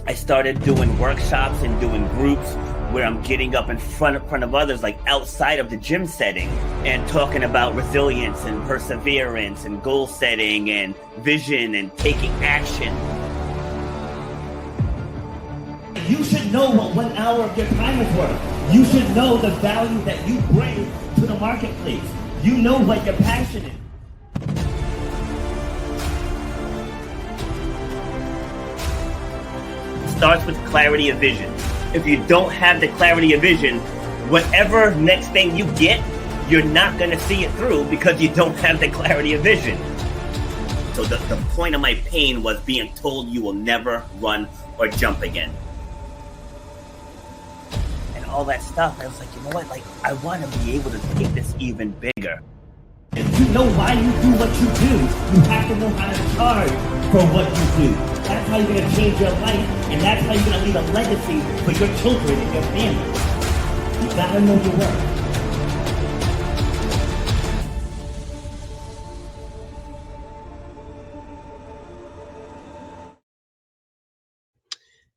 I started doing workshops and doing groups where I'm getting up in front of others, like outside of the gym setting, and talking about resilience and perseverance and goal setting and vision and taking action. You should know what 1 hour of your time is worth. You should know the value that you bring to the marketplace. You know what your passion is. Starts with clarity of vision. If you don't have the clarity of vision, whatever next thing you get, you're not going to see it through because you don't have the clarity of vision. So the point of my pain was being told you will never run or jump again. And all that stuff, I was like, you know what? Like, I want to be able to take this even bigger. If you know why you do what you do, you have to know how to charge for what you do. That's how you're going to change your life, and that's how you're going to leave a legacy for your children and your family. You got to know your worth.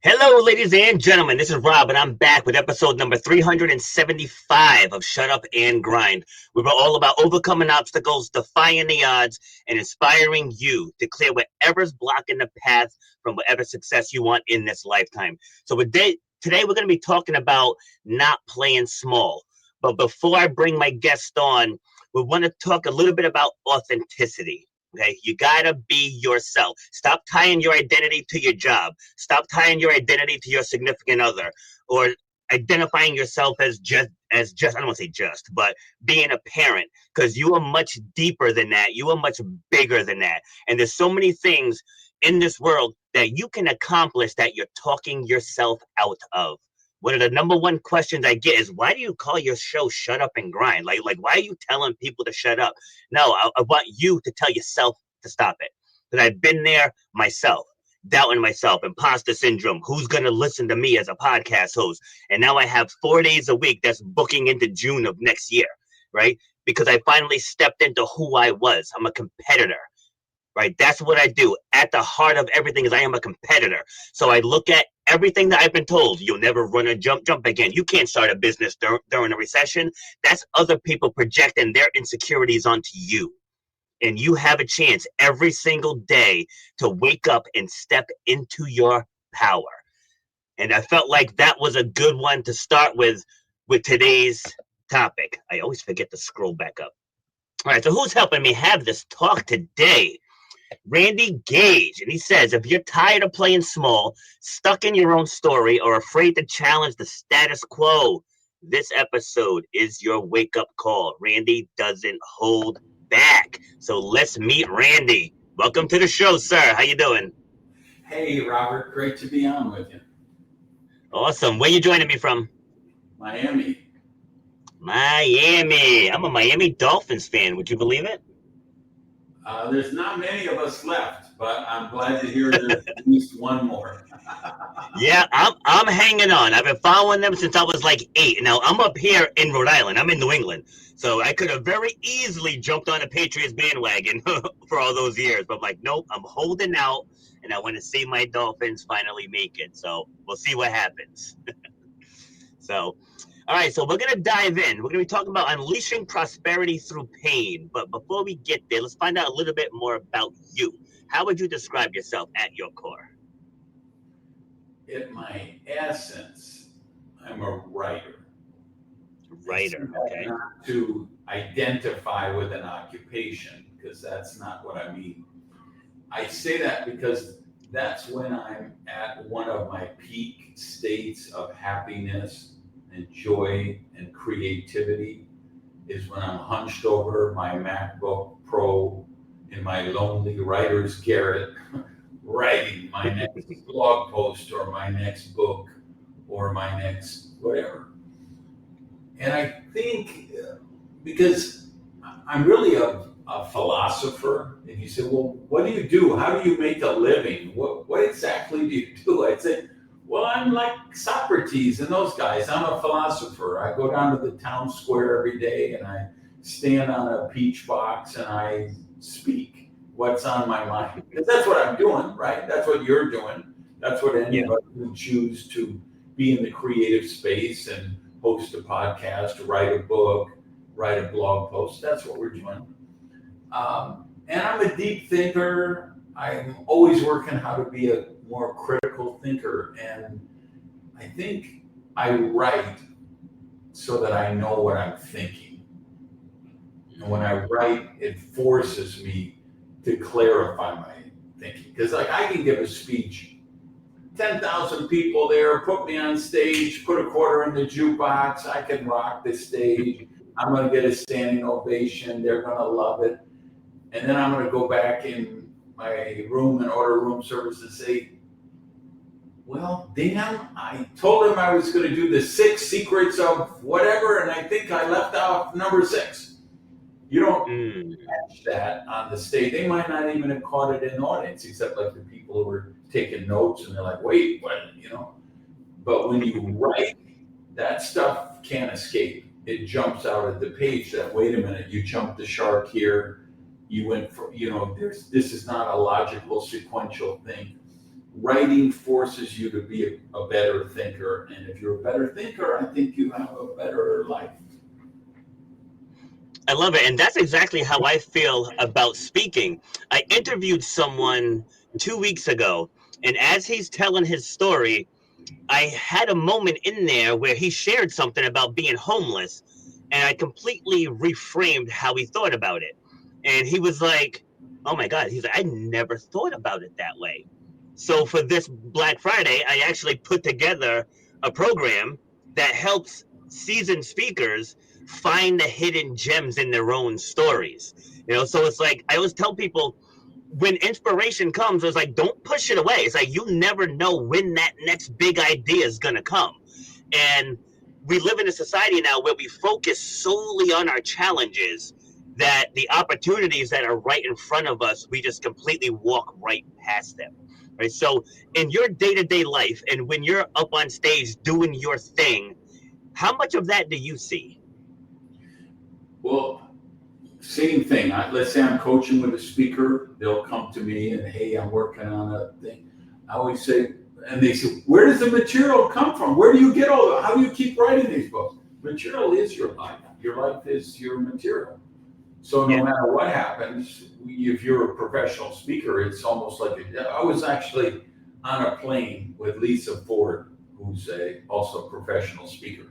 Hello, ladies and gentlemen. This is Rob, and I'm back with episode number 375 of Shut Up and Grind. We were all about overcoming obstacles, defying the odds, and inspiring you to clear whatever's blocking the path from whatever success you want in this lifetime. So today we're going to be talking about not playing small. But before I bring my guest on, we want to talk a little bit about authenticity. Okay, you gotta be yourself. Stop tying your identity to your job. Stop tying your identity to your significant other, or identifying yourself as just I don't want to say just, but being a parent, because you are much deeper than that. You are much bigger than that. And there's so many things in this world that you can accomplish that you're talking yourself out of. One of the number one questions I get is, why do you call your show Shut Up and Grind? Like why are you telling people to shut up? No, I want you to tell yourself to stop it. Because I've been there myself, doubting myself, imposter syndrome. Who's going to listen to me as a podcast host? And now I have 4 days a week that's booking into June of next year, right? Because I finally stepped into who I was. I'm a competitor. Right, that's what I do. At the heart of everything is I am a competitor. So I look at everything that I've been told. You'll never run or jump again. You can't start a business during a recession. That's other people projecting their insecurities onto you. And you have a chance every single day to wake up and step into your power. And I felt like that was a good one to start with today's topic. I always forget to scroll back up. All right, so who's helping me have this talk today? Randy Gage, and he says, if you're tired of playing small, stuck in your own story, or afraid to challenge the status quo, this episode is your wake-up call. Randy doesn't hold back. So let's meet Randy. Welcome to the show, sir. How you doing? Hey, Robert. Great to be on with you. Awesome. Where you joining me from? Miami. I'm a Miami Dolphins fan. Would you believe it? There's not many of us left, but I'm glad to hear there's at least one more. Yeah, I'm hanging on. I've been following them since I was like 8. Now, I'm up here in Rhode Island. I'm in New England. So I could have very easily jumped on a Patriots bandwagon for all those years. But I'm like, nope, I'm holding out, and I want to see my Dolphins finally make it. So we'll see what happens. So, all right, so we're going to dive in. We're going to be talking about unleashing prosperity through pain. But before we get there, let's find out a little bit more about you. How would you describe yourself at your core? In my essence, I'm a writer. Writer, okay. Not to identify with an occupation, because that's not what I mean. I say that because that's when I'm at one of my peak states of happiness and joy and creativity, is when I'm hunched over my MacBook Pro in my lonely writer's garret, writing my next blog post or my next book or my next whatever. And I think because I'm really a philosopher, and you say, well, what do you do? How do you make a living? What exactly do you do? I'd say, well, I'm like Socrates and those guys. I'm a philosopher. I go down to the town square every day and I stand on a peach box and I speak what's on my mind. Because that's what I'm doing, right? That's what you're doing. That's what Yeah. anybody who choose to be in the creative space and host a podcast, write a book, write a blog post, that's what we're doing. And I'm a deep thinker. I'm always working how to be a more critical thinker. And I think I write so that I know what I'm thinking. And when I write, it forces me to clarify my thinking. Because like I can give a speech, 10,000 people there, put me on stage, put a quarter in the jukebox, I can rock the stage. I'm going to get a standing ovation. They're going to love it. And then I'm going to go back in my room and order room service and say, well, damn, I told him I was going to do the 6 secrets of whatever, and I think I left out number 6. You don't catch that on the stage. They might not even have caught it in the audience, except like the people who were taking notes and they're like, wait, what, you know? But when you write, that stuff can't escape. It jumps out at the page that, wait a minute, you jumped the shark here. You went for, you know, this is not a logical sequential thing. Writing forces you to be a better thinker. And if you're a better thinker, I think you have a better life. I love it. And that's exactly how I feel about speaking. I interviewed someone 2 weeks ago, and as he's telling his story, I had a moment in there where he shared something about being homeless, and I completely reframed how he thought about it. And he was like, oh my God, he's like, I never thought about it that way. So for this Black Friday, I actually put together a program that helps seasoned speakers find the hidden gems in their own stories. You know, so it's like I always tell people, when inspiration comes, it's like, don't push it away. It's like you never know when that next big idea is going to come. And we live in a society now where we focus solely on our challenges, that the opportunities that are right in front of us, we just completely walk right past them. Right. So in your day-to-day life, and when you're up on stage doing your thing, how much of that do you see? Well, same thing. Let's say I'm coaching with a speaker. They'll come to me and, hey, I'm working on a thing. I always say, and they say, where does the material come from? Where do you get all that? How do you keep writing these books? Material is your life. Your life is your material. So no matter what happens, if you're a professional speaker, it's almost like I was actually on a plane with Lisa Ford, who's also a professional speaker.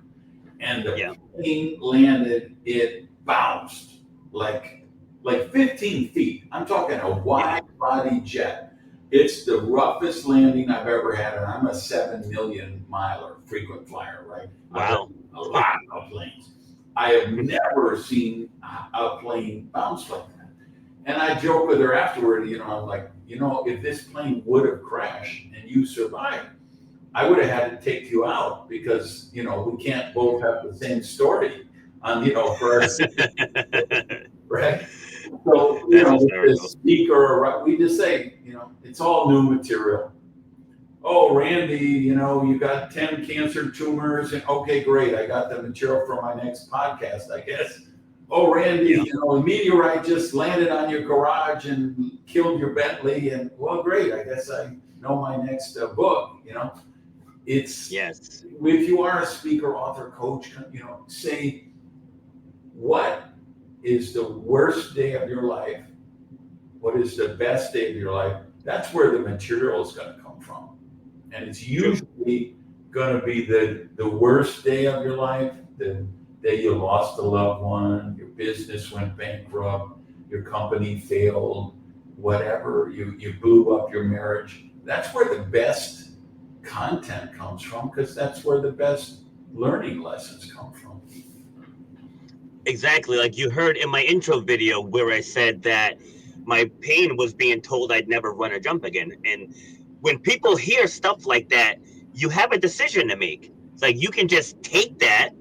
And the plane landed, it bounced like 15 feet. I'm talking a wide body jet. It's the roughest landing I've ever had, and I'm a 7 million miler, frequent flyer, right? Wow. A lot of planes. I have never seen a plane bounce like that. And I joke with her afterward, you know, I'm like, you know, if this plane would have crashed and you survived, I would have had to take you out because, you know, we can't both have the same story on, you know, for our right? So, you know, the speaker, we just say, you know, it's all new material. Oh, Randy, you know, you got 10 cancer tumors, and okay, great. I got the material for my next podcast, I guess. Oh, Randy, you know, a meteorite just landed on your garage and killed your Bentley, and well, great. I guess I know my next book, you know. It's, if you are a speaker, author, coach, you know, say, what is the worst day of your life? What is the best day of your life? That's where the material is going to come from. And it's usually going to be the worst day of your life, the day you lost a loved one, your business went bankrupt, your company failed, whatever, you blew up your marriage. That's where the best content comes from, because that's where the best learning lessons come from. Exactly. Like you heard in my intro video where I said that my pain was being told I'd never run or jump again. And when people hear stuff like that, you have a decision to make. It's like you can just take that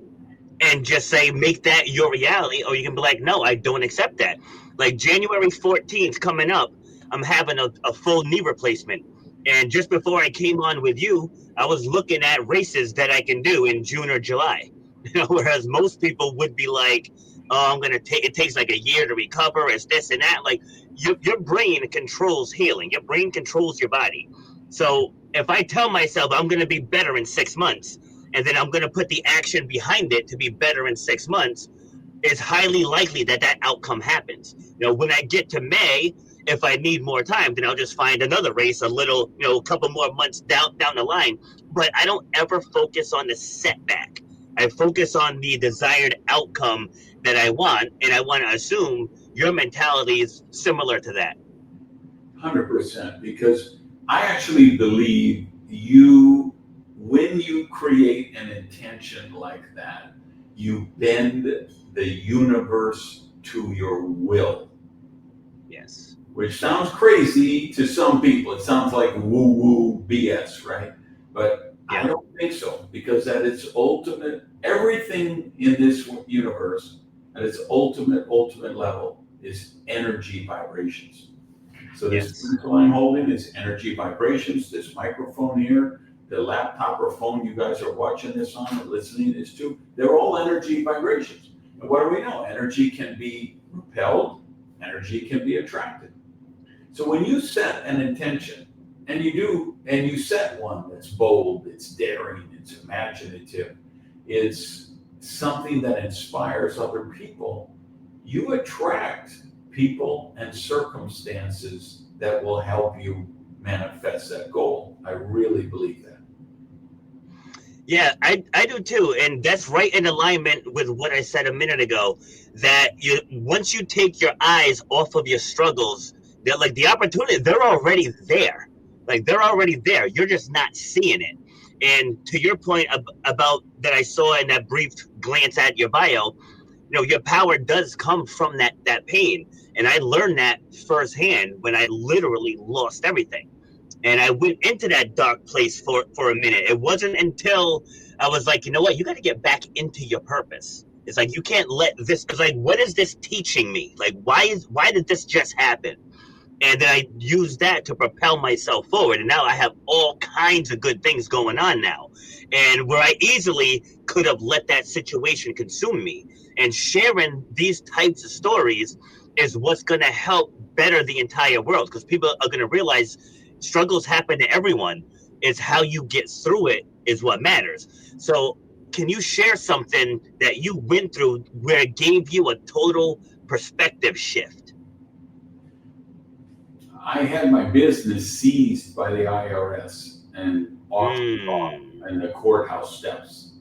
and just say, make that your reality, or you can be like, no, I don't accept that. Like January 14th coming up, I'm having a full knee replacement. And just before I came on with you, I was looking at races that I can do in June or July. You know, whereas most people would be like, oh, it takes like a year to recover, it's this and that. Like your brain controls healing. Your brain controls your body. So if I tell myself I'm going to be better in 6 months, and then I'm going to put the action behind it to be better in 6 months, it's highly likely that that outcome happens. When I get to May, if I need more time, then I'll just find another race a little, a couple more months down the line. But I don't ever focus on the setback. I focus on the desired outcome that I want, and I want to assume your mentality is similar to that. 100%, because I actually believe you, when you create an intention like that, you bend the universe to your will. Yes. Which sounds crazy to some people. It sounds like woo-woo BS, right? But I don't think so, because at its ultimate, everything in this universe, at its ultimate level, is energy vibrations. So this pencil I'm holding is energy vibrations. This microphone here, the laptop or phone you guys are watching this on or listening this to, they're all energy vibrations. And what do we know? Energy can be repelled, energy can be attracted. So when you set an intention, and you do, and you set one that's bold, it's daring, it's imaginative, it's something that inspires other people, you attract people and circumstances that will help you manifest that goal. I really believe that. Yeah, I do too. And that's right in alignment with what I said a minute ago, that once you take your eyes off of your struggles, they're like the opportunity, they're already there. Like they're already there. You're just not seeing it. And to your point about that I saw in that brief glance at your bio, your power does come from that pain. And I learned that firsthand when I literally lost everything. And I went into that dark place for a minute. It wasn't until I was like, you know what, you got to get back into your purpose. It's like you can't let this. It's like, what is this teaching me? Like, why did this just happen? And then I used that to propel myself forward. And now I have all kinds of good things going on now. And where I easily could have let that situation consume me. And sharing these types of stories is what's going to help better the entire world, because people are going to realize struggles happen to everyone. It's how you get through it is what matters. So can you share something that you went through where it gave you a total perspective shift? I had my business seized by the IRS and auctioned off Mm. in the courthouse steps.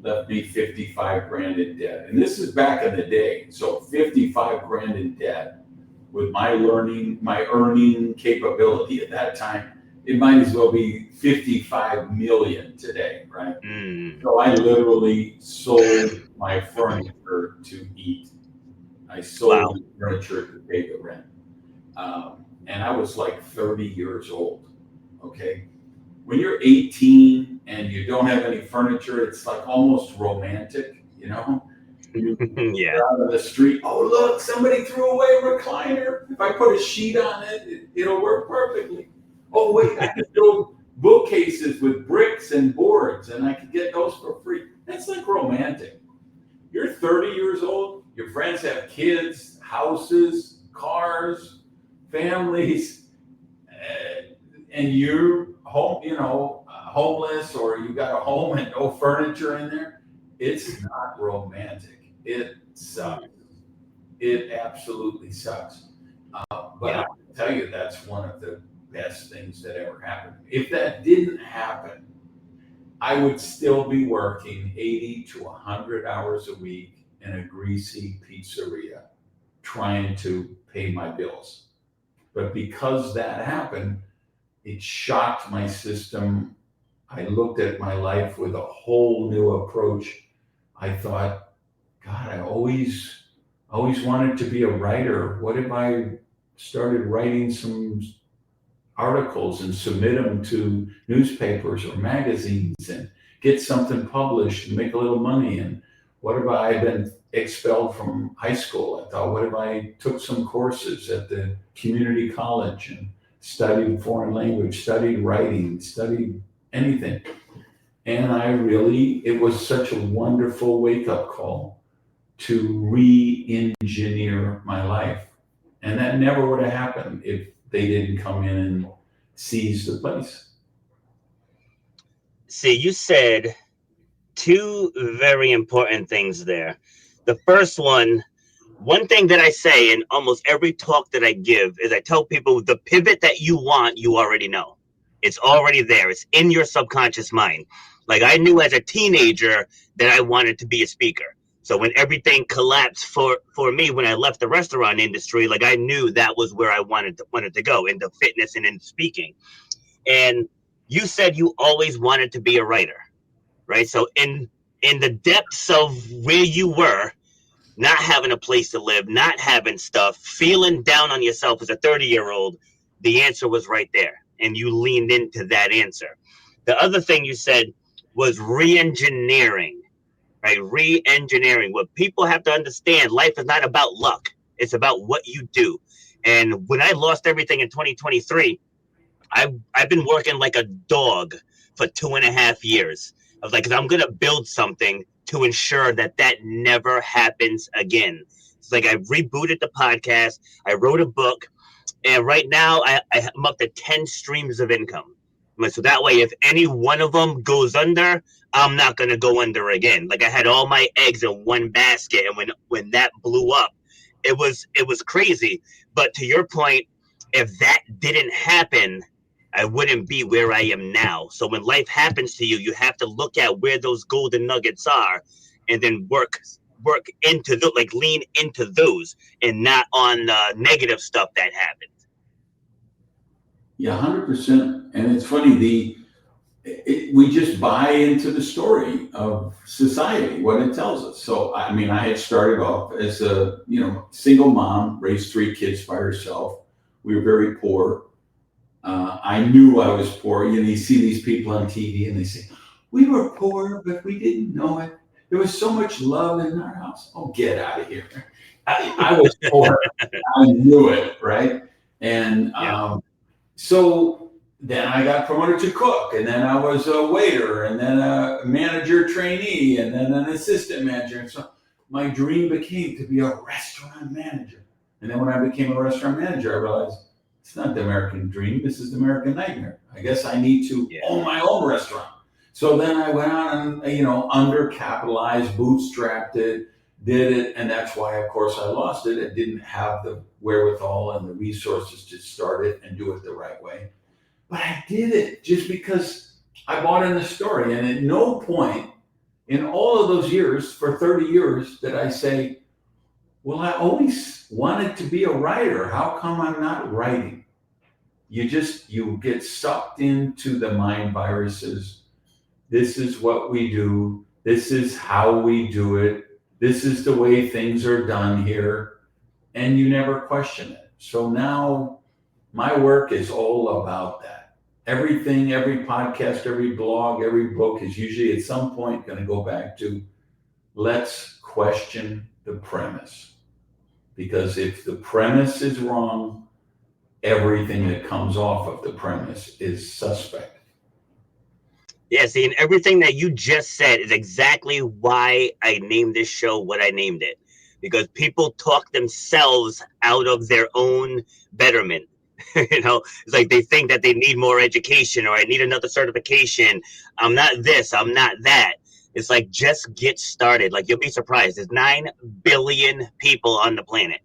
Left me 55 grand in debt. And this is back in the day. So 55 grand in debt with my earning capability at that time, it might as well be 55 million today, right? Mm. So I literally sold my furniture to eat. I sold the furniture to pay the rent. And I was like 30 years old, okay? When you're 18 and you don't have any furniture, it's like almost romantic, you know? You Yeah. out on the street, oh, look, somebody threw away a recliner. If I put a sheet on it, it'll work perfectly. Oh, wait, I can throw bookcases with bricks and boards and I could get those for free. That's like romantic. You're 30 years old, your friends have kids, houses, cars, families, and you're home, homeless, or you got a home and no furniture in there. It's not romantic. It sucks. It absolutely sucks. But I can tell you that's one of the best things that ever happened. If that didn't happen, I would still be working 80 to 100 hours a week in a greasy pizzeria trying to pay my bills. But because that happened, it shocked my system. I looked at my life with a whole new approach. I thought, God, I always wanted to be a writer. What if I started writing some articles and submit them to newspapers or magazines and get something published and make a little money? And what if I had been expelled from high school? I thought, what if I took some courses at the community college and studied foreign language, studied writing, studied anything? And it was such a wonderful wake-up call to re-engineer my life. And that never would have happened if they didn't come in and seize the place. See, you said two very important things there. The first one thing that I say in almost every talk that I give is I tell people the pivot that you want, you already know. It's already there. It's in your subconscious mind. Like I knew as a teenager that I wanted to be a speaker. So when everything collapsed for me when I left the restaurant industry, like I knew that was where I wanted to go into fitness and in speaking. And you said you always wanted to be a writer, right? So in the depths of where you were, not having a place to live, not having stuff, feeling down on yourself as a 30-year-old, the answer was right there. And you leaned into that answer. The other thing you said was re-engineering, right? Re-engineering. What people have to understand, life is not about luck. It's about what you do. And when I lost everything in 2023, I've been working like a dog for 2.5 years. I was like, because I'm gonna build something to ensure that that never happens again. It's like I rebooted the podcast, I wrote a book, and right now I'm up to 10 streams of income. So that way, if any one of them goes under, I'm not gonna go under again. Like I had all my eggs in one basket, and when that blew up, it was crazy. But to your point, if that didn't happen, I wouldn't be where I am now. So when life happens to you, you have to look at where those golden nuggets are, and then work into the like lean into those, and not on the negative stuff that happened. Yeah, 100%. And it's funny, we just buy into the story of society, what it tells us. So, I mean, I had started off as a, single mom, raised 3 kids by herself. We were very poor. I knew I was poor. You see these people on TV and they say, we were poor, but we didn't know it. There was so much love in our house. Oh, get out of here. I was poor. I knew it, right? And Yeah. so then I got promoted to cook, and then I was a waiter, and then a manager trainee, and then an assistant manager. And so my dream became to be a restaurant manager. And then when I became a restaurant manager, I realized it's not the American dream. This is the American nightmare. I guess I need to own my own restaurant. So then I went on and, undercapitalized, bootstrapped it, did it. And that's why, of course, I lost it. I didn't have the wherewithal and the resources to start it and do it the right way. But I did it just because I bought in the story. And at no point in all of those years, for 30 years, did I say, well, I always wanted to be a writer. How come I'm not writing? You get sucked into the mind viruses. This is what we do. This is how we do it. This is the way things are done here. And you never question it. So now my work is all about that. Everything, every podcast, every blog, every book is usually at some point going to go back to let's question the premise. Because if the premise is wrong, everything that comes off of the premise is suspect. Yeah, see, and everything that you just said is exactly why I named this show what I named it. Because people talk themselves out of their own betterment. It's like they think that they need more education, or I need another certification. I'm not this, I'm not that. It's like, just get started. Like, you'll be surprised. There's 9 billion people on the planet.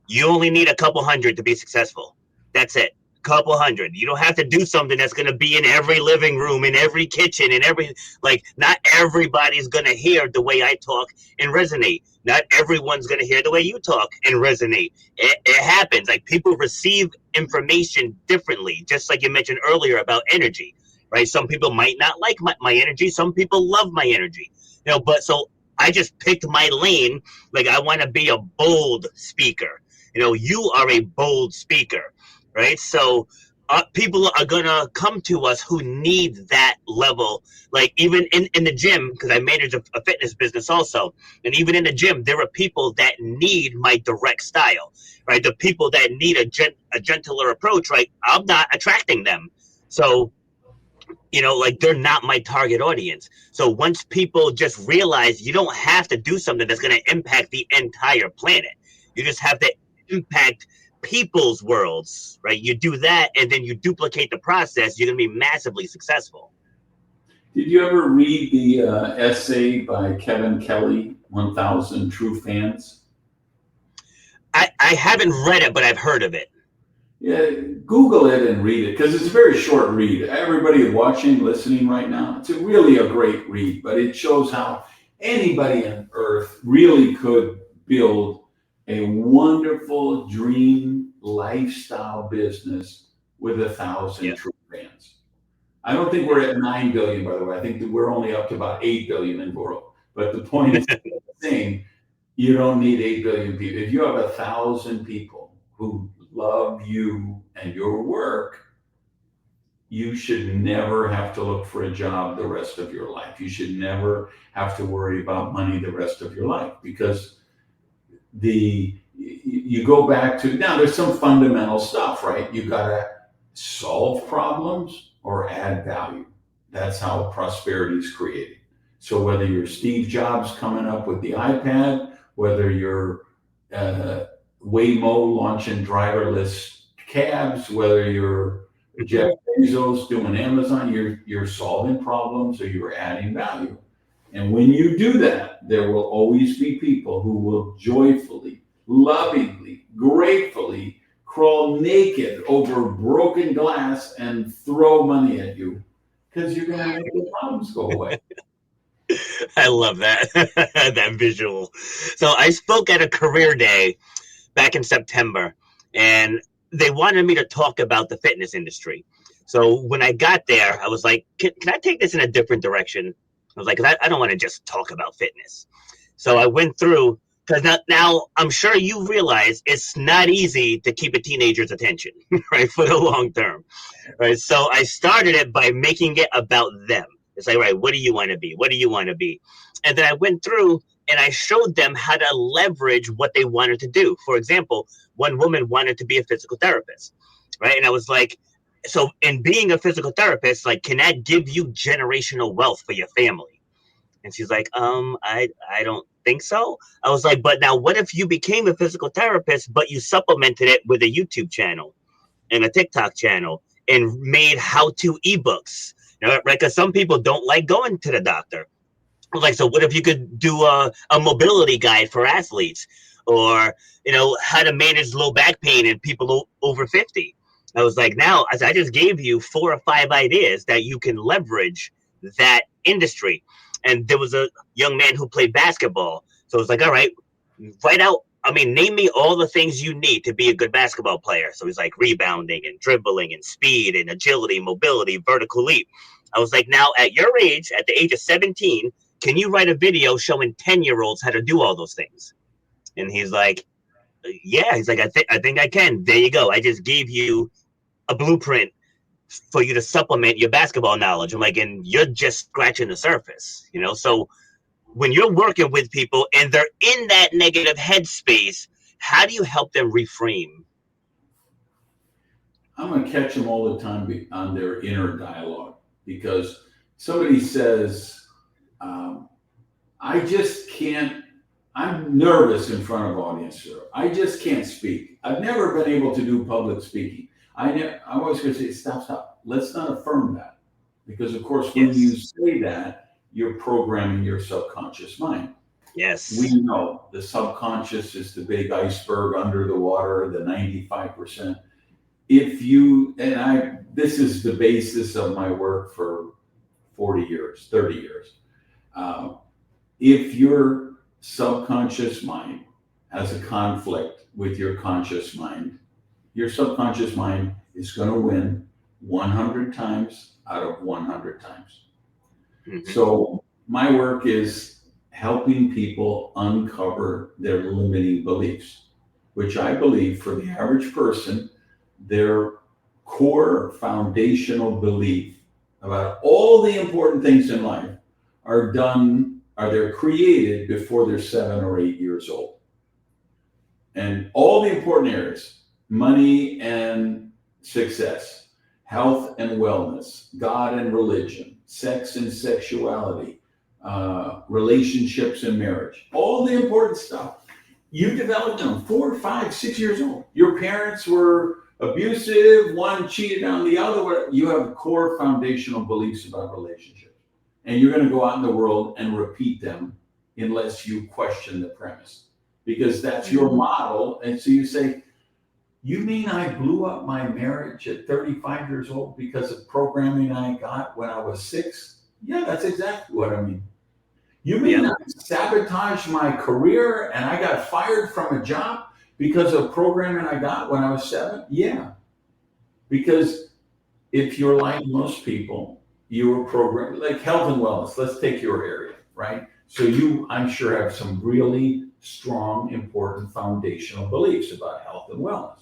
You only need a couple hundred to be successful. That's it. Couple hundred. You don't have to do something that's going to be in every living room, in every kitchen, in every, like, not everybody's going to hear the way I talk and resonate. Not everyone's going to hear the way you talk and resonate. It happens. Like, people receive information differently, just like you mentioned earlier about energy, right? Some people might not like my energy. Some people love my energy, but so I just picked my lane. Like, I want to be a bold speaker. You are a bold speaker, right? So people are gonna come to us who need that level. Like, even in the gym, because I manage a fitness business also, and even in the gym, there are people that need my direct style, right? The people that need a gentler approach, right? I'm not attracting them. So, like, they're not my target audience. So once people just realize you don't have to do something that's going to impact the entire planet, you just have to impact people's worlds, right? You do that, and then you duplicate the process, you're going to be massively successful. Did you ever read the essay by Kevin Kelly, 1000 True Fans? I haven't read it, but I've heard of it. Yeah, Google it and read it because it's a very short read. Everybody watching, listening right now, it's really a great read, but it shows how anybody on earth really could build a wonderful dream lifestyle business with 1,000 Yeah. true fans. I don't think we're at 9 billion, by the way. I think that we're only up to about 8 billion in the world. But the point is saying you don't need 8 billion people. If you have 1,000 people who love you and your work, you should never have to look for a job the rest of your life. You should never have to worry about money the rest of your life because you go back to now there's some fundamental stuff, right? You got to solve problems or add value. That's how prosperity is created. So whether you're Steve Jobs coming up with the iPad, whether you're Waymo launching driverless cabs, whether you're Jeff Bezos doing Amazon, you're solving problems or you're adding value. And when you do that, there will always be people who will joyfully, lovingly, gratefully crawl naked over broken glass and throw money at you because you're going to make the problems go away. I love that that visual. So I spoke at a career day back in September, and they wanted me to talk about the fitness industry. So when I got there, I was like, can I take this in a different direction? I was like, 'cause I don't want to just talk about fitness. So I went through, because now I'm sure you realize it's not easy to keep a teenager's attention, right, for the long term, right? So I started it by making it about them. It's like, right, what do you want to be? What do you want to be? And then I went through and I showed them how to leverage what they wanted to do. For example, one woman wanted to be a physical therapist, right? And I was like, so in being a physical therapist, like, can that give you generational wealth for your family? And she's like, I don't think so. I was like, but now what if you became a physical therapist, but you supplemented it with a YouTube channel and a TikTok channel and made how-to ebooks, you know, right? Because some people don't like going to the doctor. I was like, so what if you could do a mobility guide for athletes, or how to manage low back pain in people over 50? I was like, now I just gave you 4 or 5 ideas that you can leverage that industry. And there was a young man who played basketball, so it's like, all right, write out. I mean, name me all the things you need to be a good basketball player. So he's like rebounding and dribbling and speed and agility, mobility, vertical leap. I was like, now at your age, at the age of 17, can you write a video showing 10-year-olds how to do all those things? And he's like, yeah. He's like, I think I can. There you go. I just gave you a blueprint for you to supplement your basketball knowledge. I'm like, and you're just scratching the surface, So when you're working with people and they're in that negative headspace, how do you help them reframe? I'm going to catch them all the time on their inner dialogue because somebody says, I just can't, I'm nervous in front of audiences. I just can't speak. I've never been able to do public speaking. I'm always going to say, stop. Let's not affirm that. Because, of course, when you say that, you're programming your subconscious mind. Yes. We know the subconscious is the big iceberg under the water, the 95%. This is the basis of my work for 40 years, 30 years. If your subconscious mind has a conflict with your conscious mind, your subconscious mind is going to win 100 times out of 100 times. Mm-hmm. So my work is helping people uncover their limiting beliefs, which I believe for the average person, their core foundational belief about all the important things in life they're created before they're 7 or 8 years old. And all the important areas, money and success, health and wellness, God and religion, sex and sexuality, relationships and marriage, all the important stuff, you developed them 4, 5, 6 years old. Your parents were abusive, one cheated on the other. You have core foundational beliefs about relationships. and you're going to go out in the world and repeat them unless you question the premise, because that's your model. And so you say, you mean I blew up my marriage at 35 years old because of programming I got when I was 6? Yeah, that's exactly what I mean. You mean I sabotaged my career and I got fired from a job because of programming I got when I was 7? Yeah. Because if you're like most people, you were programmed, like health and wellness. Let's take your area, right? So you, I'm sure, have some really strong, important foundational beliefs about health and wellness.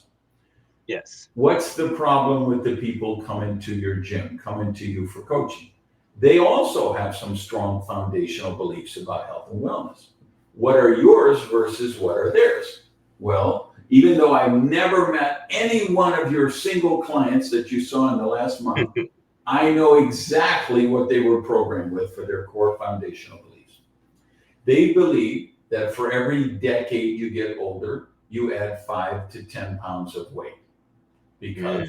Yes. What's the problem with the people coming to your gym, coming to you for coaching? They also have some strong foundational beliefs about health and wellness. What are yours versus what are theirs? Well, even though I've never met any one of your single clients that you saw in the last month, I know exactly what they were programmed with for their core foundational beliefs. They believe that for every decade you get older, you add 5 to 10 pounds of weight, because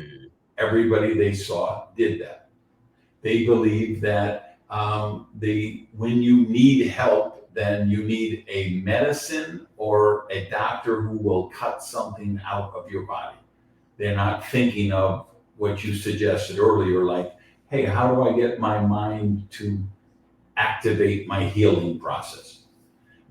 everybody they saw did that. They believe that when you need help, then you need a medicine or a doctor who will cut something out of your body. They're not thinking of what you suggested earlier, like, hey, how do I get my mind to activate my healing process?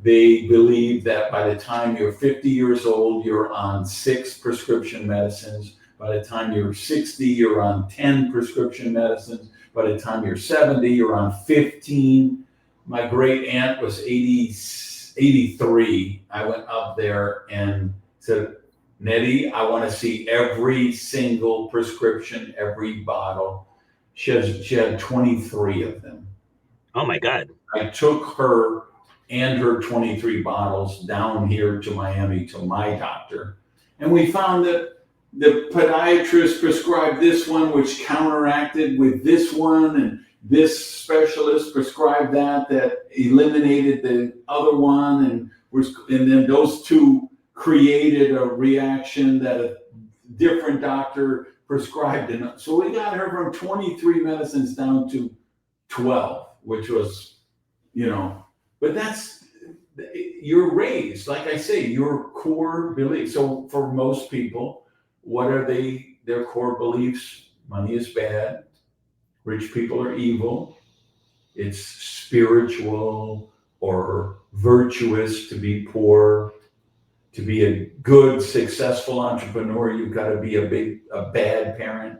They believe that by the time you're 50 years old, you're on 6 prescription medicines. By the time you're 60, you're on 10 prescription medicines. By the time you're 70, you're on 15. My great aunt was 83. I went up there and said, Nettie, I want to see every single prescription, every bottle. She had 23 of them. Oh my God. I took her and her 23 bottles down here to Miami to my doctor. And we found that the podiatrist prescribed this one, which counteracted with this one, and this specialist prescribed that eliminated the other one, and then those two created a reaction that a different doctor prescribed. And so we got her from 23 medicines down to 12, which was, but that's, you're raised, like I say, your core beliefs. So for most people, what are their core beliefs? Money is bad. Rich people are evil. It's spiritual or virtuous to be poor. To be a good, successful entrepreneur, you've got to be a bad parent.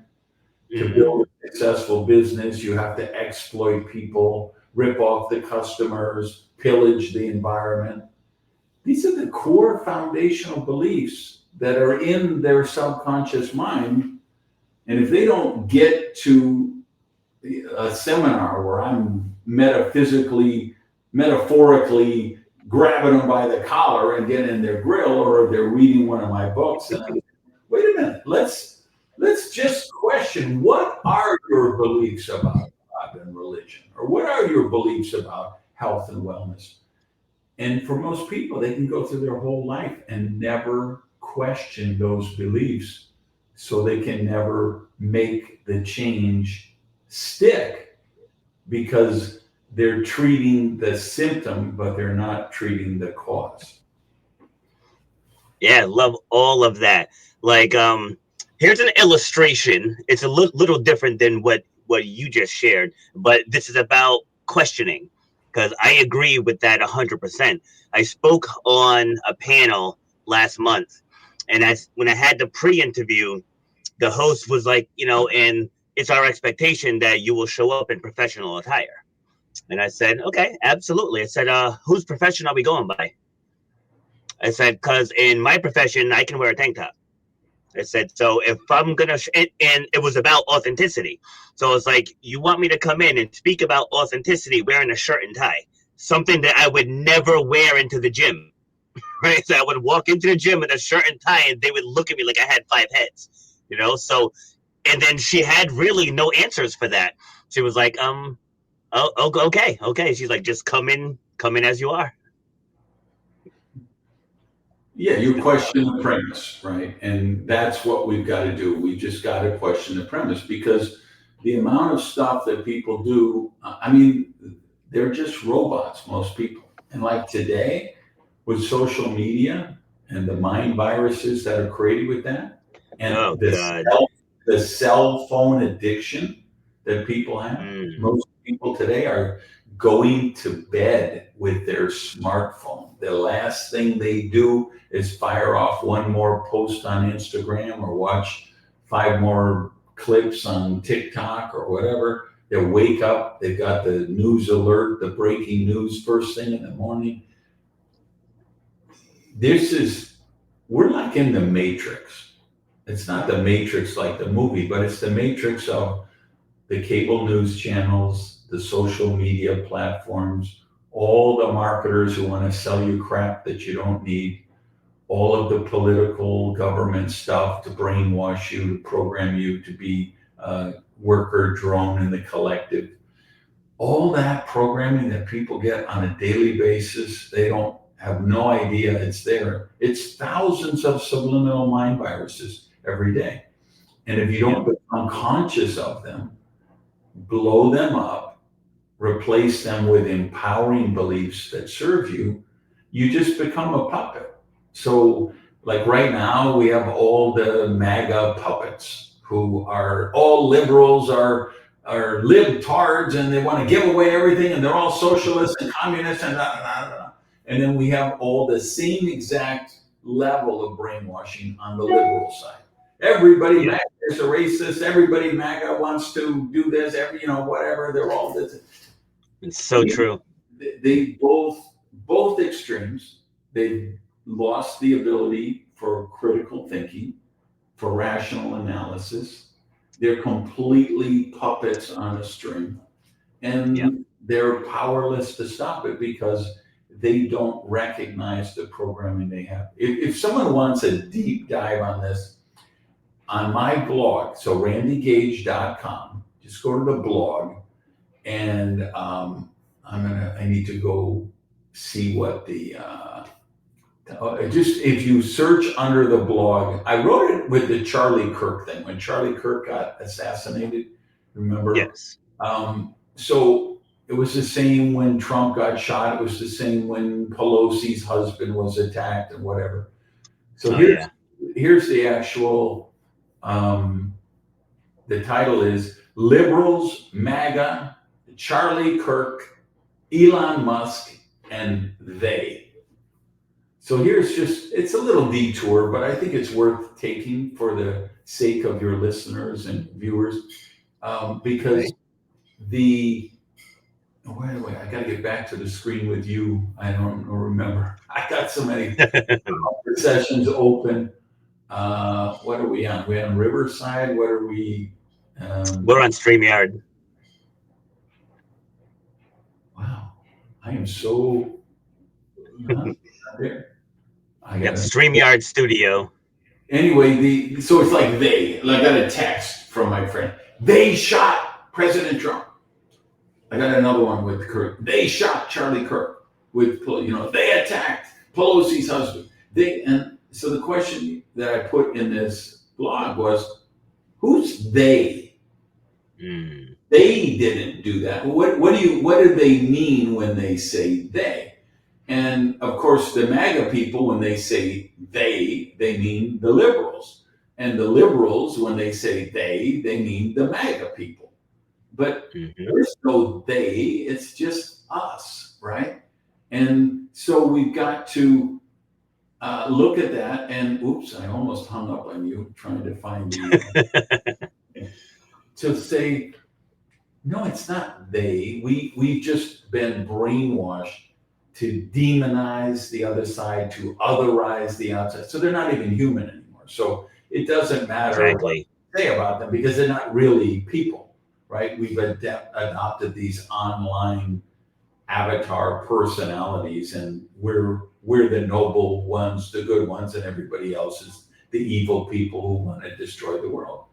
To build a successful business, you have to exploit people, rip off the customers, pillage the environment. These are the core foundational beliefs that are in their subconscious mind. And if they don't get to a seminar where I'm metaphorically grabbing them by the collar and getting in their grill, or if they're reading one of my books, and I'm, wait a minute, let's just question, what are your beliefs about God and religion? Or what are your beliefs about health and wellness? And for most people, they can go through their whole life and never question those beliefs, so they can never make the change stick, because they're treating the symptom, but they're not treating the cause. Yeah, I love all of that. Like, here's an illustration. It's a little different than what you just shared, but this is about questioning, because I agree with that 100%. I spoke on a panel last month, and when I had the pre-interview, the host was like, and it's our expectation that you will show up in professional attire. And I said, okay, absolutely. I said, whose profession are we going by? I said, because in my profession, I can wear a tank top. I said, so if I'm going to, and it was about authenticity. So it's like, you want me to come in and speak about authenticity wearing a shirt and tie, something that I would never wear into the gym, right? So I would walk into the gym with a shirt and tie, and they would look at me like I had 5 heads, So, and then she had really no answers for that. She was like, oh, okay. She's like, just come in as you are. Yeah, you question the premise, right? And that's what we've got to do. We just got to question the premise, because the amount of stuff that people do, I mean, they're just robots, most people. And like today, with social media and the mind viruses that are created with that, and Oh God. the cell phone addiction that people have, Mm. most people today are going to bed with their smartphone. The last thing they do is fire off one more post on Instagram or watch 5 more clips on TikTok or whatever. They wake up, they've got the news alert, the breaking news first thing in the morning. We're like in the Matrix. It's not the Matrix like the movie, but it's the Matrix of the cable news channels, the social media platforms, all the marketers who want to sell you crap that you don't need, all of the political government stuff to brainwash you, to program you to be a worker drone in the collective. All that programming that people get on a daily basis, they don't have no idea it's there. It's thousands of subliminal mind viruses every day. And if you don't become conscious of them, blow them up, replace them with empowering beliefs that serve you, you just become a puppet. So, like right now, we have all the MAGA puppets who are all liberals, are libtards, and they want to give away everything, and they're all socialists and communists and da, da, da, da. And then we have all the same exact level of brainwashing on the liberal side. Everybody MAGA is a racist. Everybody MAGA wants to do this. Whatever. They're all this. It's so true. They both extremes. They've lost the ability for critical thinking, for rational analysis. They're completely puppets on a string, and they're powerless to stop it because they don't recognize the programming they have. If someone wants a deep dive on this, on my blog, so randygage.com, just go to the blog, and I need to go see what the just if you search under the blog, I wrote it with the Charlie Kirk thing when Charlie Kirk got assassinated. Remember? Yes. So it was the same when Trump got shot. It was the same when Pelosi's husband was attacked and whatever. So here's the actual. The title is Liberals, MAGA, Charlie Kirk, Elon Musk, and They. So it's a little detour, but I think it's worth taking for the sake of your listeners and viewers, because I got to get back to the screen with you. I don't remember. I got so many sessions open. What are we on? We're on Riverside. What are we? We're on StreamYard. Wow, I am so not there. StreamYard Studio. Anyway, so it's like I got a text from my friend. They shot President Trump. I got another one with Kirk. They shot Charlie Kirk with, they attacked Pelosi's husband. And so the question that I put in this blog was, who's they? They didn't do that. What do they mean when they say they? And of course, the MAGA people, when they say they mean the liberals. And the liberals, when they say they mean the MAGA people. But there's no they, it's just us, right? And so we've got to look at that and, oops, I almost hung up on you trying to find the, to say, no, it's not they. We've just been brainwashed to demonize the other side, to otherize the outside. So they're not even human anymore. So it doesn't matter what you say about them because they're not really people, right? We've adopted these online avatar personalities, and we're the noble ones, the good ones, and everybody else is the evil people who want to destroy the world.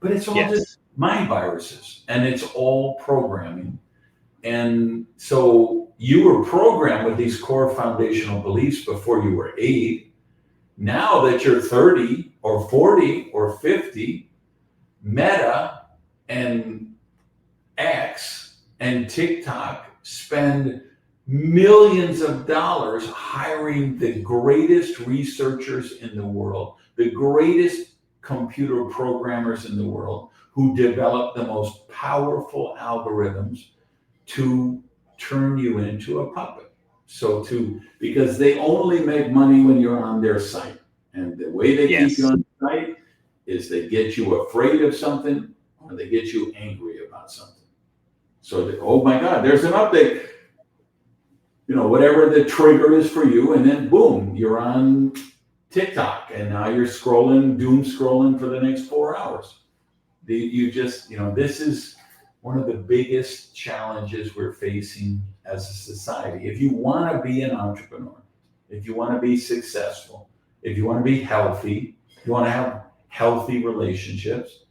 But it's all just mind viruses, and it's all programming. And so you were programmed with these core foundational beliefs before you were 8. Now that you're 30 or 40 or 50, Meta and and TikTok spend millions of dollars hiring the greatest researchers in the world, the greatest computer programmers in the world, who develop the most powerful algorithms to turn you into a puppet. Because they only make money when you're on their site. And the way they keep you on the site is they get you afraid of something, or they get you angry about something. So, oh my God, there's an update. Whatever the trigger is for you, and then boom, you're on TikTok, and now you're doom scrolling for the next 4 hours. This is one of the biggest challenges we're facing as a society. If you want to be an entrepreneur, if you want to be successful, if you want to be healthy, if you want to have healthy relationships,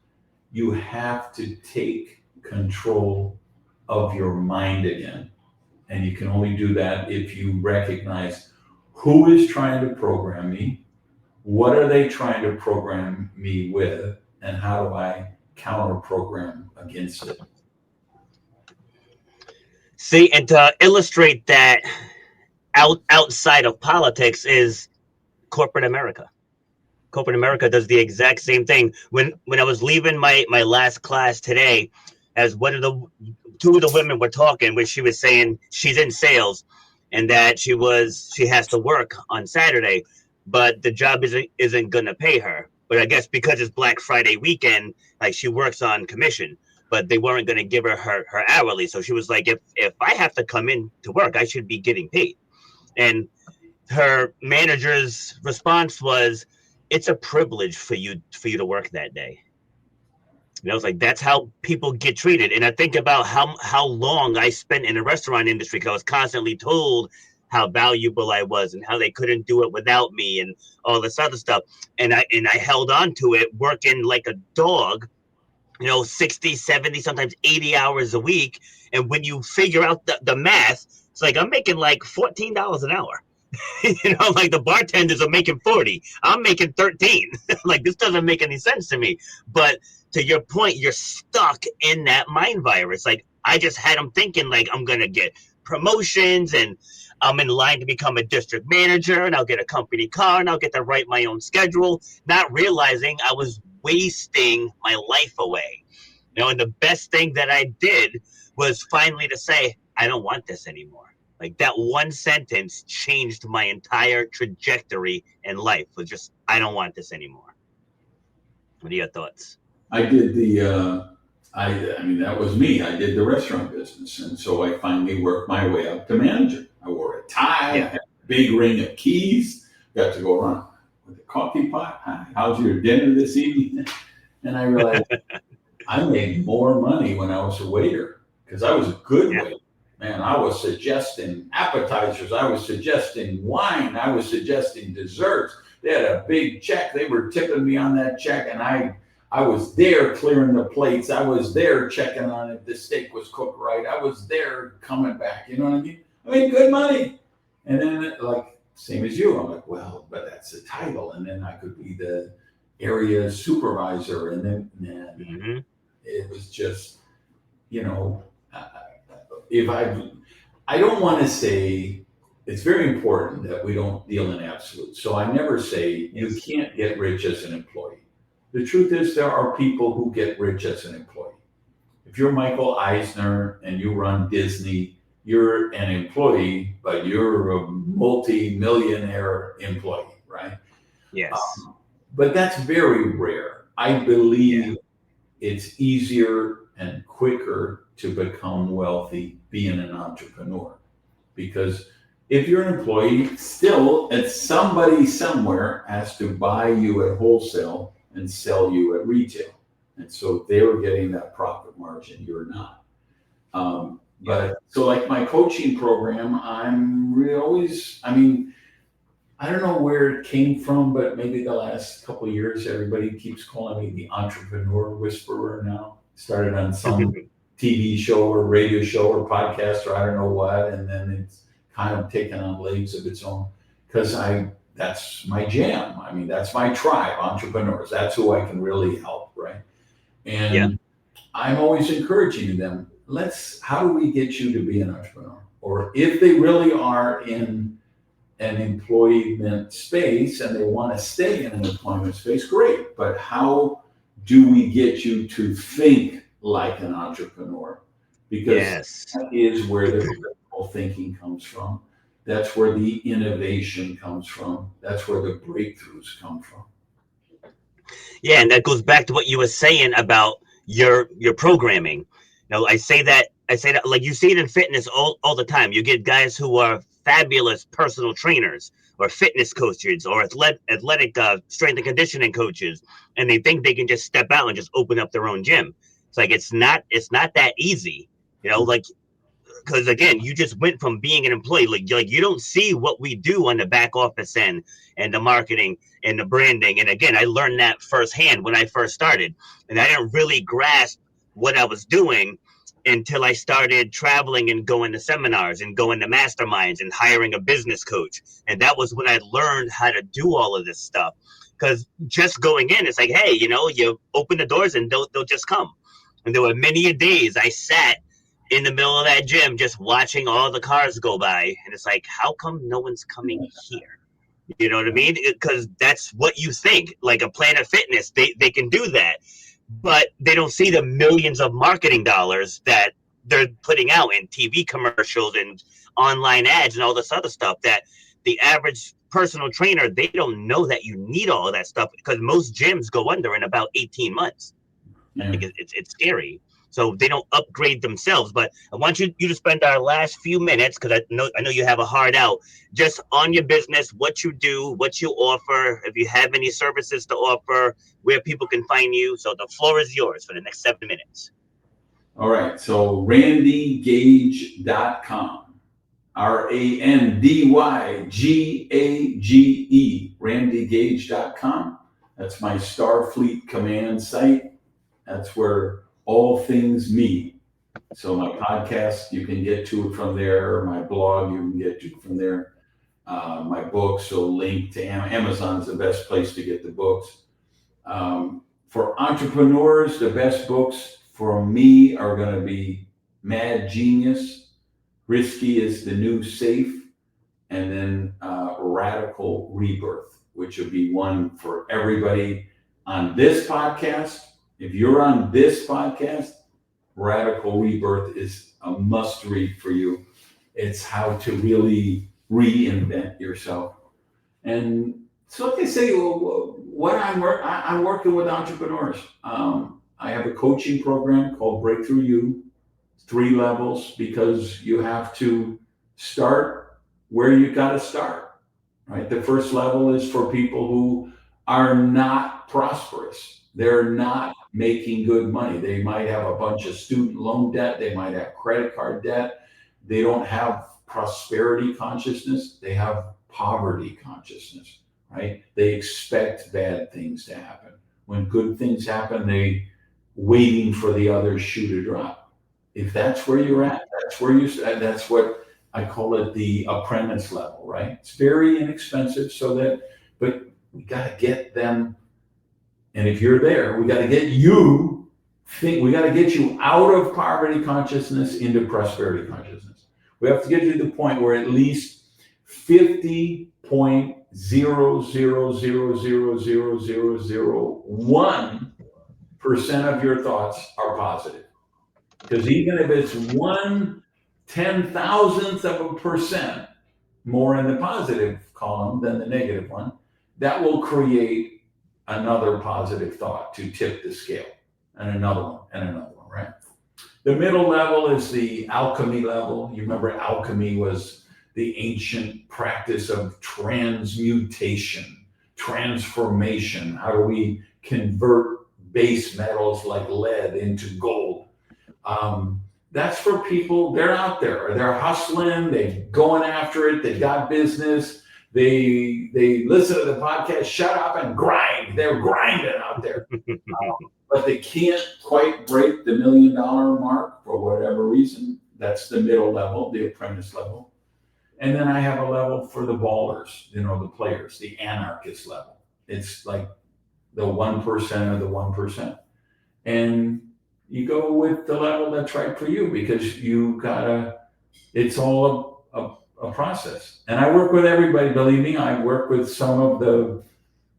you have to take control of your mind again. And you can only do that if you recognize who is trying to program me, what are they trying to program me with, and how do I counter program against it. See, and to illustrate that, outside of politics is corporate America. Corporate America does the exact same thing. When I was leaving my last class today, as two of the women were talking, where she was saying she's in sales and that she has to work on Saturday, but the job isn't gonna pay her. But I guess because it's Black Friday weekend, like, she works on commission, but they weren't gonna give her hourly. So she was like, if I have to come in to work, I should be getting paid. And her manager's response was, it's a privilege for you to work that day. It's like, that's how people get treated. And I think about how long I spent in the restaurant industry, because I was constantly told how valuable I was and how they couldn't do it without me and all this other stuff. And I held on to it, working like a dog, 60, 70, sometimes 80 hours a week. And when you figure out the math, it's like, I'm making like $14 an hour. Like, the bartenders are making 40. I'm making 13. Like, this doesn't make any sense to me. But to your point, you're stuck in that mind virus. Like, I just had them thinking, like, I'm going to get promotions and I'm in line to become a district manager and I'll get a company car and I'll get to write my own schedule, not realizing I was wasting my life away. And the best thing that I did was finally to say, I don't want this anymore. Like, that one sentence changed my entire trajectory in life. Was just, I don't want this anymore. What are your thoughts? I did that was me. I did the restaurant business. And so I finally worked my way up to manager. I wore a tie, had a big ring of keys, got to go around with a coffee pot. Hi, how's your dinner this evening? And I realized I made more money when I was a waiter, because I was a good waiter. Man, I was suggesting appetizers. I was suggesting wine. I was suggesting desserts. They had a big check. They were tipping me on that check, and I was there clearing the plates. I was there checking on if the steak was cooked right. I was there coming back. You know what I mean? I made good money. And then, like, same as you, I'm like, well, but that's the title. And then I could be the area supervisor. And then it was just, I don't want to say, it's very important that we don't deal in absolutes. So I never say you can't get rich as an employee. The truth is, there are people who get rich as an employee. If you're Michael Eisner and you run Disney, you're an employee, but you're a multi-millionaire employee, right? Yes. But that's very rare. I believe it's easier and quicker to become wealthy being an entrepreneur. Because if you're an employee, still, somebody somewhere has to buy you at wholesale and sell you at retail. And so they're getting that profit margin, you're not. But so, like, my coaching program, I don't know where it came from, but maybe the last couple of years, everybody keeps calling me the entrepreneur whisperer now. Started on some TV show or radio show or podcast or I don't know what, and then it's kind of taken on legs of its own, because that's my jam. I mean, that's my tribe, entrepreneurs. That's who I can really help, right? And I'm always encouraging them, how do we get you to be an entrepreneur? Or if they really are in an employment space and they want to stay in an employment space, great. But how do we get you to think like an entrepreneur? Because Yes. that is where the critical thinking comes from. That's where the innovation comes from. That's where the breakthroughs come from. Yeah, and that goes back to what you were saying about your programming. I say that like you see it in fitness all the time. You get guys who are fabulous personal trainers or fitness coaches or athletic strength and conditioning coaches, and they think they can just step out and just open up their own gym. It's like it's not that easy. Like, because again, you just went from being an employee, like you don't see what we do on the back office end and the marketing and the branding. And again, I learned that firsthand when I first started, and I didn't really grasp what I was doing until I started traveling and going to seminars and going to masterminds and hiring a business coach. And that was when I learned how to do all of this stuff. Because just going in, it's like, hey, you open the doors and they'll just come. And there were many days I sat in the middle of that gym just watching all the cars go by, and it's like, how come no one's coming here? You know what I mean? Because that's what you think. Like a Planet Fitness, they can do that, but they don't see the millions of marketing dollars that they're putting out in TV commercials and online ads and all this other stuff that the average personal trainer, they don't know that you need all of that stuff, because most gyms go under in about 18 months. Yeah. Like it's scary. So they don't upgrade themselves. But I want you to spend our last few minutes, because I know you have a hard out, just on your business, what you do, what you offer, if you have any services to offer, where people can find you. So the floor is yours for the next 7 minutes. All right. So randygage.com. RANDYGAGE. randygage.com. That's my Starfleet command site. That's where all things meet. So my podcast, you can get to it from there. My blog, you can get to it from there. My books, so link to Amazon's the best place to get the books. For entrepreneurs, the best books for me are going to be Mad Genius, Risky is the New Safe, and then Radical Rebirth, which would be one for everybody on this podcast. If you're on this podcast, Radical Rebirth is a must read for you. It's how to really reinvent yourself. And so, like I say, what I'm working with entrepreneurs. I have a coaching program called Breakthrough You, 3 levels, because you have to start where you got to start, right? The first level is for people who are not prosperous. They're not making good money. They might have a bunch of student loan debt. They might have credit card debt. They don't have prosperity consciousness. They have poverty consciousness, right? They expect bad things to happen. When good things happen, they waiting for the other shoe to drop. If that's where you're at, that's what I call it, the apprentice level, right? It's very inexpensive, but we got to get them. And if you're there, we got to get you out of poverty consciousness into prosperity consciousness. We have to get you to the point where at least 50.0000001% of your thoughts are positive. Because even if it's 1/10,000th% more in the positive column than the negative one, that will create another positive thought to tip the scale, and another one, right? The middle level is the alchemy level. You remember alchemy was the ancient practice of transmutation, transformation. How do we convert base metals like lead into gold? That's for people, they're out there, they're hustling, they're going after it, they got business. They listen to the podcast, shut up and grind. They're grinding out there. But they can't quite break the $1 million mark for whatever reason. That's the middle level, the apprentice level. And then I have a level for the ballers, the players, the anarchist level. It's like the 1% of the 1%. And you go with the level that's right for you, because it's all a process. And I work with everybody, believe me. I work with some of the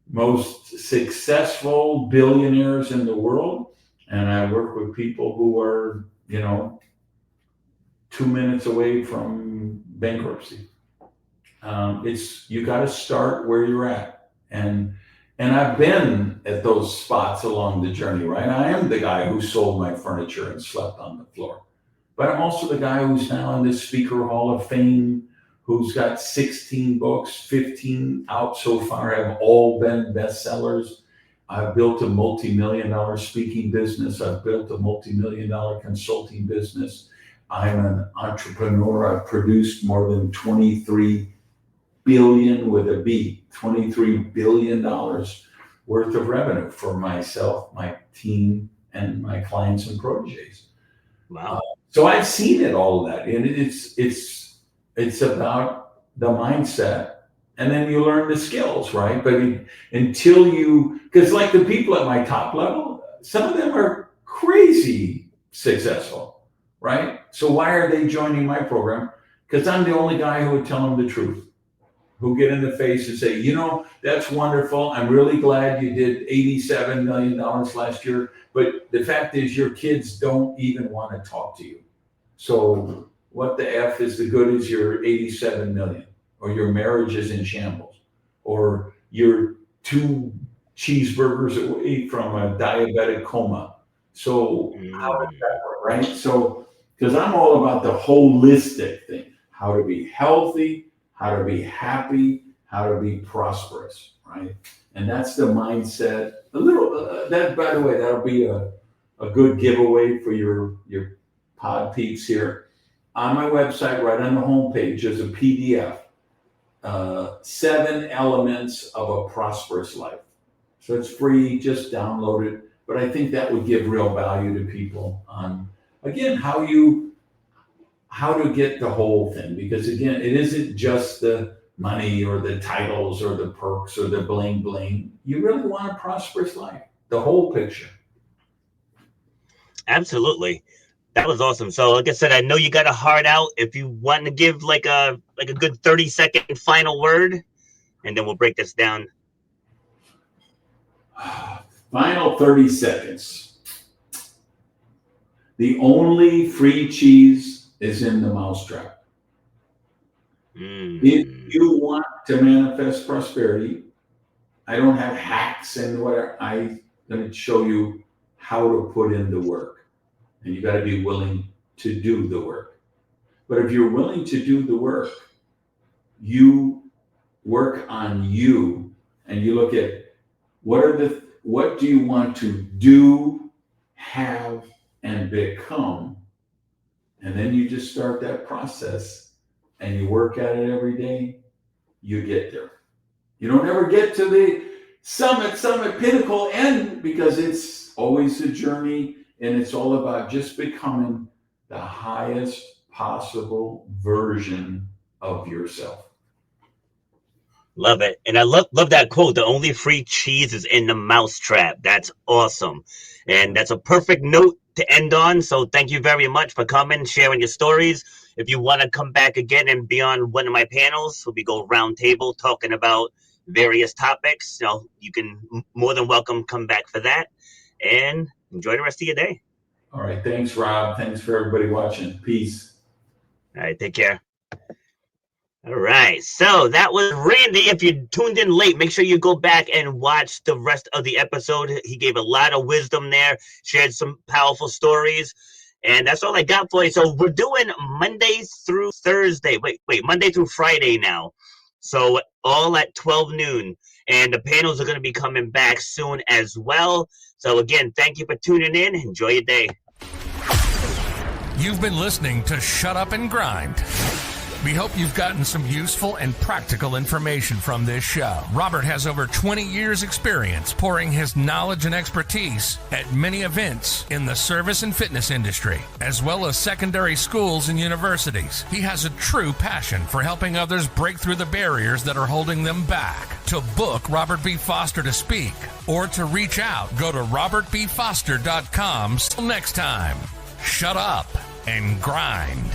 most successful billionaires in the world. And I work with people who are, 2 minutes away from bankruptcy. You got to start where you're at. And I've been at those spots along the journey, right? I am the guy who sold my furniture and slept on the floor. But I'm also the guy who's now in the Speaker Hall of Fame, who's got 16 books, 15 out so far, have all been bestsellers. I've built a multi-million-dollar speaking business. I've built a multi-million-dollar consulting business. I'm an entrepreneur. I've produced more than 23 billion with a B, $23 billion worth of revenue for myself, my team, and my clients and proteges. Wow. So I've seen it, all of that. And it's about the mindset, and then you learn the skills, right? But because like the people at my top level, some of them are crazy successful, right? So why are they joining my program? Because I'm the only guy who would tell them the truth, who get in the face and say, that's wonderful. I'm really glad you did $87 million last year. But the fact is, your kids don't even want to talk to you. So what the F is the good is your 87 million, or your marriage is in shambles, or you're 2 cheeseburgers away from a diabetic coma. So how does that work, right? So, because I'm all about the holistic thing, how to be healthy, how to be happy, how to be prosperous, right? And that's the mindset. That, by the way, that'll be a good giveaway for your pod peeps here. On my website, right on the homepage, there's a PDF, 7 Elements of a Prosperous Life. So it's free, just download it. But I think that would give real value to people on, again, how to get the whole thing. Because again, it isn't just the money or the titles or the perks or the bling bling. You really want a prosperous life, the whole picture. Absolutely. That was awesome. So like I said, I know you got a heart out. If you want to give like a good 30-second final word, and then we'll break this down. Final 30 seconds. The only free cheese is in the mousetrap. If you want to manifest prosperity, I don't have hacks and whatever. I'm going to show you how to put in the work. And you got to be willing to do the work. But if you're willing to do the work, you work on you, and you look at what do you want to do, have, and become, and then you just start that process, and you work at it every day. You get there. You don't ever get to the summit, pinnacle, end, because it's always a journey. And it's all about just becoming the highest possible version of yourself. Love it. And I love that quote. The only free cheese is in the mousetrap. That's awesome. And that's a perfect note to end on. So thank you very much for coming, sharing your stories. If you want to come back again and be on one of my panels, we go round table talking about various topics. You can more than welcome come back for that. And enjoy the rest of your day. All right. Thanks, Rob. Thanks for everybody watching. Peace. All right. Take care. All right. So that was Randy. If you tuned in late, make sure you go back and watch the rest of the episode. He gave a lot of wisdom there, shared some powerful stories. And that's all I got for you. So we're doing Monday through Thursday. Monday through Friday now. So all at 12 noon. And the panels are going to be coming back soon as well. So again, thank you for tuning in. Enjoy your day. You've been listening to Shut Up and Grind. We hope you've gotten some useful and practical information from this show. Robert has over 20 years experience pouring his knowledge and expertise at many events in the service and fitness industry, as well as secondary schools and universities. He has a true passion for helping others break through the barriers that are holding them back. To book Robert B. Foster to speak or to reach out, go to robertbfoster.com. Till next time, shut up and grind.